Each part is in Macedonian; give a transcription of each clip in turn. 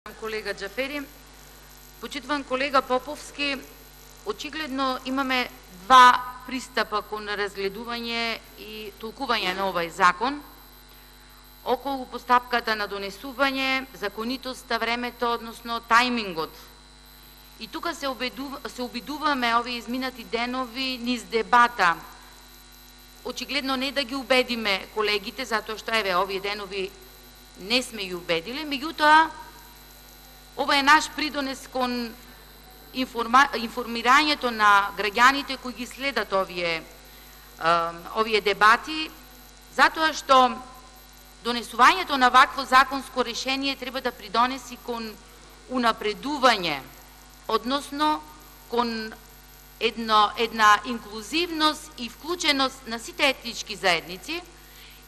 Колега Джафери. Почитуван колега Поповски, очигледно имаме два пристапа кон разгледување и толкување на овој закон. Околу постапката на донесување, законитоста, времето, односно тајмингот. И тука се обидуваме овие изминати денови низ дебата. Очигледно не да ги убедиме колегите, затоа што еве овие денови не сме ги убедиле, меѓутоа ова е наш придонес кон информирањето на граѓаните кои ги следат овие дебати, затоа што донесувањето на вакво законско решение треба да придонеси кон унапредување, односно кон една инклузивност и вклученост на сите етнички заедници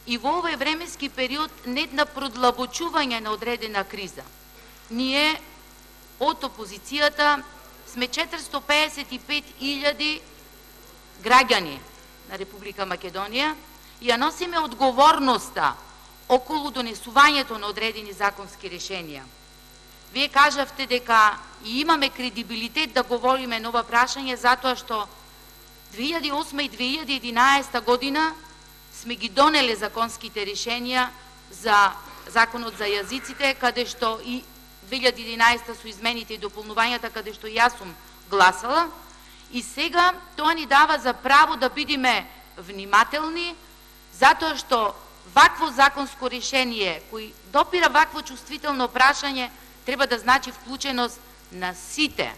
и во овој временски период не на продлабочување на одредена криза. Ние од опозицијата сме 455.000 граѓани на Република Македонија и ја носиме одговорноста околу донесувањето на одредени законски решенија. Вие кажавте дека и имаме кредибилитет да говориме на ова прашање затоа што 2008 и 2011 година сме ги донеле законските решенија за законот за јазиците, каде што и 2011 со измените и дополнувањата, каде што јас сум гласала, и сега тоа ни дава за право да бидеме внимателни, затоа што вакво законско решение кој допира вакво чувствително прашање треба да значи вклученост на сите,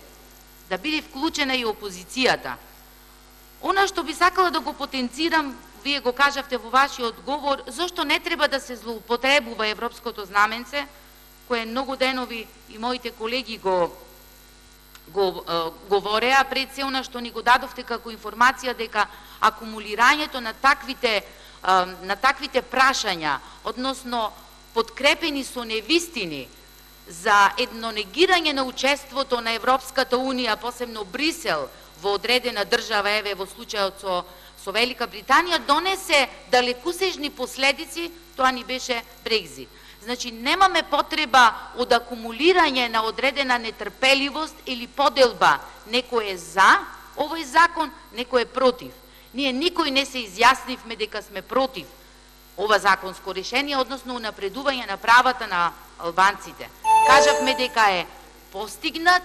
да биде вклучена и опозицијата. Она што би сакала да го потенцирам, вие го кажавте во вашиот говор, зошто не треба да се злоупотребува европското знаменце, кое многу денови и моите колеги го говореа, пред се она што ни го дадовте како информација дека акумулирањето на таквите прашања, односно подкрепени со невистини за едно негирање на учеството на Европската Унија, посебно Брисел, во одредена држава, еве во случајот со Велика Британија, донесе далекусежни последици, тоа ни беше Брекзит. Значи, немаме потреба од акумулирање на одредена нетрпеливост или поделба. Некој е за овој закон, некој е против. Ние никој не се изјаснивме дека сме против ова законско решение, односно унапредување на правата на албанците. Кажавме дека е постигнат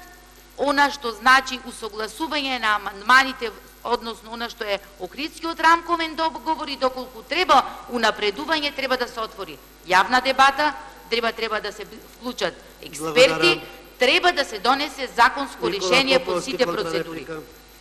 она што значи усогласување на амандманите, односно она што е Охридскиот рамковен договор, и доколку треба унапредување, треба да се отвори јавна дебата, треба да се вклучат експерти, треба да се донесе законско решение по сите процедури.